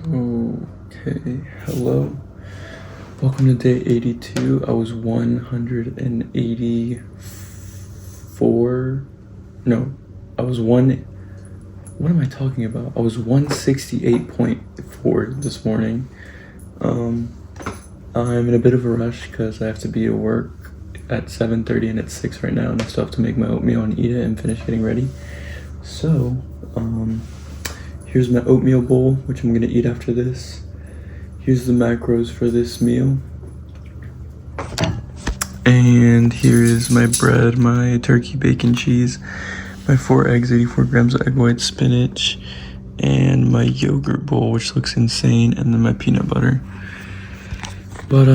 Okay, hello. Welcome to day 82. I was 184. No, I was one. What am I talking about? I was 168.4 this morning. I'm in a bit of a rush because I have to be at work at 7:30 and it's 6 right now, and I still have to make my oatmeal and eat it and finish getting ready. So, here's my oatmeal bowl, which I'm gonna eat after this. Here's the macros for this meal. And here is my bread, my turkey, bacon, cheese, my 4 eggs, 84 grams of egg white, spinach, and my yogurt bowl, which looks insane, and then my peanut butter. But,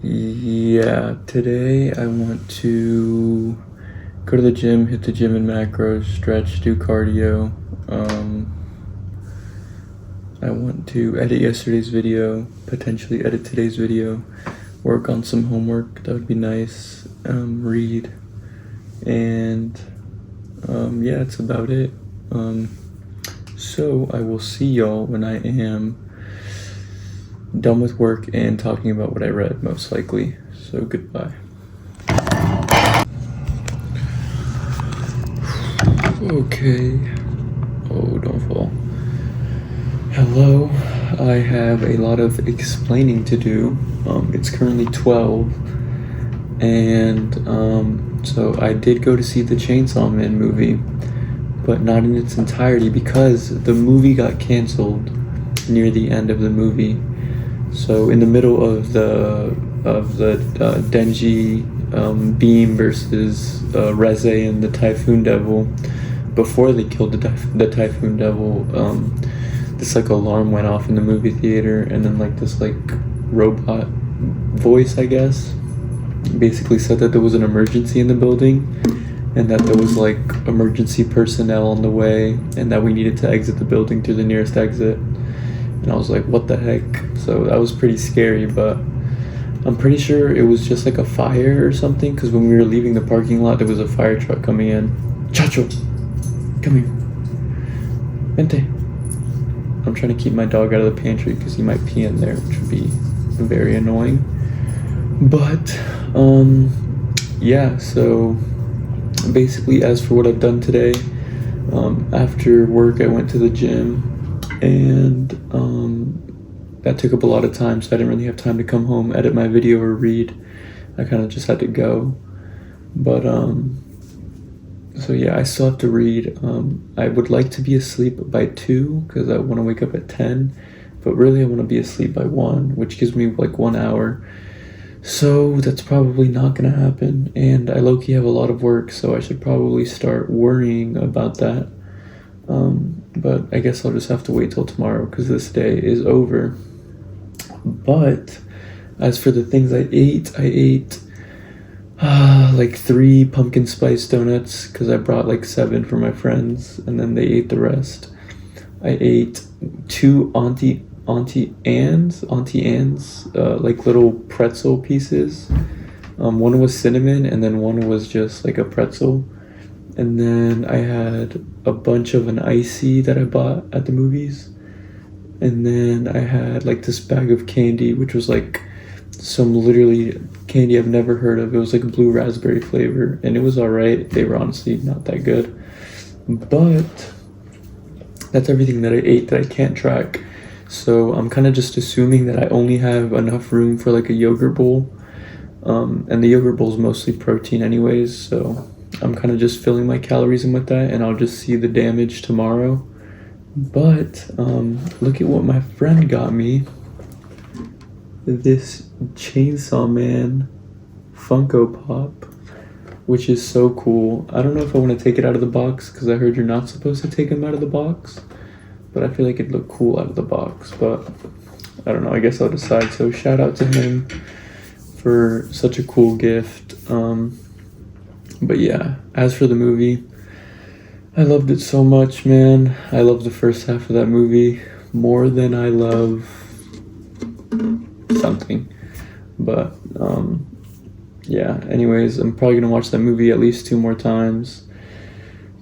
yeah, today I want to go to the gym, hit the gym in macros, stretch, do cardio. I want to edit yesterday's video, potentially edit today's video, work on some homework, that would be nice, read, and yeah, that's about it. So I will see y'all when I am done with work and talking about what I read, most likely. So goodbye. Okay. Oh, don't fall. Hello. I have a lot of explaining to do. It's currently 12, and so I did go to see the Chainsaw Man movie, but not in its entirety because the movie got canceled near the end of the movie. So in the middle of the Denji Beam versus Reze and the Typhoon Devil, before they killed the Typhoon Devil, this like alarm went off in the movie theater, and then like this like robot voice, I guess, basically said that there was an emergency in the building and that there was like emergency personnel on the way and that we needed to exit the building through the nearest exit. And I was like, what the heck? So that was pretty scary, but I'm pretty sure it was just like a fire or something, because when we were leaving the parking lot there was a fire truck coming in. Chacho, come here. Vente. I'm trying to keep my dog out of the pantry because he might pee in there, which would be very annoying. But yeah, so basically, as for what I've done today, after work I went to the gym, and that took up a lot of time, so I didn't really have time to come home, edit my video, or read. I kind of just had to go. But so yeah, I still have to read. I would like to be asleep by 2 because I want to wake up at 10, but really I want to be asleep by 1, which gives me like 1 hour. So that's probably not gonna happen, and I low-key have a lot of work, so I should probably start worrying about that. But I guess I'll just have to wait till tomorrow because this day is over. But as for the things I ate like 3 pumpkin spice donuts because I brought like 7 for my friends, and then they ate the rest. I ate 2 Auntie Anne's like little pretzel pieces. One was cinnamon and then one was just like a pretzel. And then I had a bunch of an icy that I bought at the movies. And then I had like this bag of candy, which was like some literally candy I've never heard of. It was like a blue raspberry flavor, and it was alright. They were honestly not that good. But that's everything that I ate that I can't track. So I'm kind of just assuming that I only have enough room for like a yogurt bowl. And the yogurt bowl is mostly protein anyways, so I'm kind of just filling my calories in with that, and I'll just see the damage tomorrow. But look at what my friend got me. This Chainsaw Man Funko Pop, which is so cool. I don't know if I want to take it out of the box because I heard you're not supposed to take them out of the box, but I feel like it'd look cool out of the box. But I don't know, I guess I'll decide. So shout out to him for such a cool gift. But yeah, as for the movie, I loved it so much, man. I love the first half of that movie more than I love something. But yeah, anyways, I'm probably gonna watch that movie at least 2 more times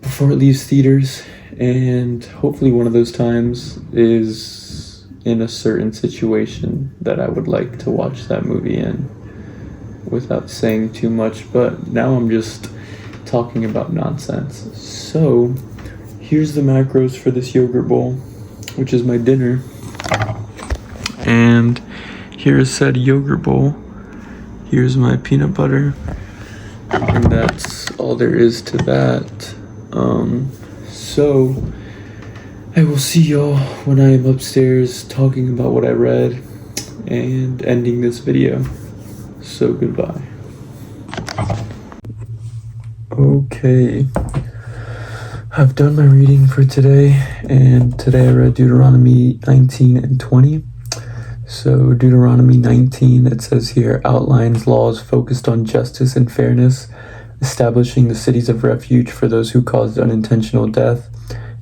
before it leaves theaters, and hopefully one of those times is in a certain situation that I would like to watch that movie in without saying too much, but now I'm just talking about nonsense. So here's the macros for this yogurt bowl, which is my dinner. And here's said yogurt bowl. Here's my peanut butter. And that's all there is to that. So I will see y'all when I am upstairs talking about what I read and ending this video. So goodbye. Okay, I've done my reading for today, and today I read Deuteronomy 19 and 20. So Deuteronomy 19, it says here, outlines laws focused on justice and fairness, establishing the cities of refuge for those who caused unintentional death,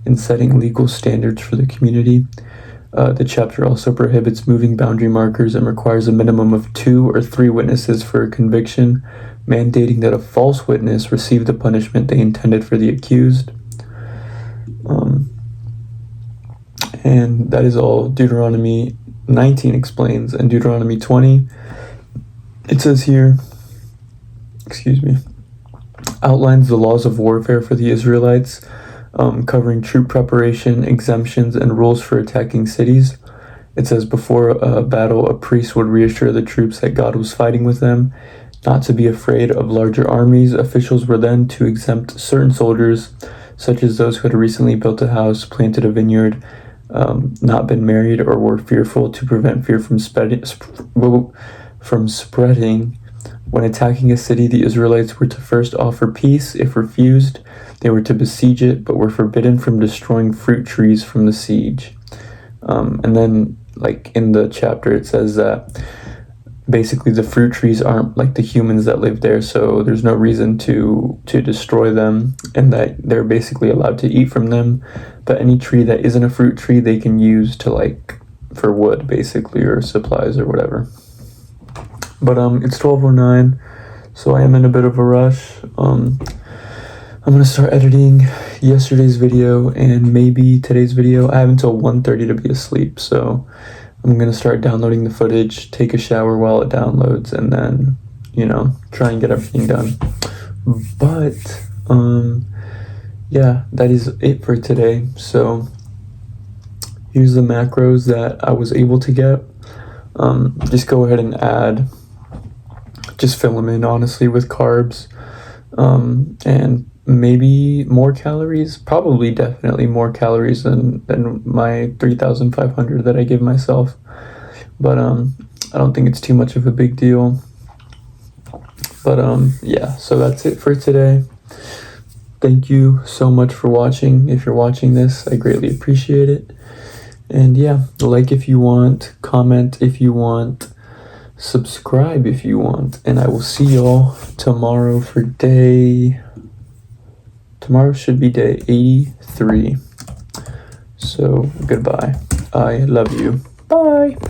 and setting legal standards for the community. The chapter also prohibits moving boundary markers and requires a minimum of 2 or 3 witnesses for a conviction, mandating that a false witness receive the punishment they intended for the accused. And that is all Deuteronomy 19 explains. And Deuteronomy 20, it says here, outlines the laws of warfare for the Israelites, covering troop preparation, exemptions, and rules for attacking cities. It says before a battle, a priest would reassure the troops that God was fighting with them, not to be afraid of larger armies. Officials were then to exempt certain soldiers, such as those who had recently built a house, planted a vineyard, not been married, or were fearful, to prevent fear from spreading. When attacking a city, the Israelites were to first offer peace. If refused, they were to besiege it, but were forbidden from destroying fruit trees from the siege. And then, like in the chapter, it says that basically the fruit trees aren't like the humans that live there, so there's no reason to destroy them, and that they're basically allowed to eat from them. But any tree that isn't a fruit tree, they can use to like for wood, basically, or supplies or whatever. But it's 12:09, so I am in a bit of a rush. I'm gonna start editing yesterday's video and maybe today's video. I have until 1:30 to be asleep, so I'm gonna start downloading the footage, take a shower while it downloads, and then, try and get everything done. But yeah, that is it for today. So here's the macros that I was able to get. Just go ahead and just fill them in, honestly, with carbs, and maybe more calories, probably definitely more calories than my 3,500 that I give myself. But I don't think it's too much of a big deal. But yeah, so that's it for today. Thank you so much for watching. If you're watching this, I greatly appreciate it. And yeah, like if you want, comment if you want, subscribe if you want, and I will see y'all tomorrow for tomorrow should be day 83. So goodbye. I love you. Bye.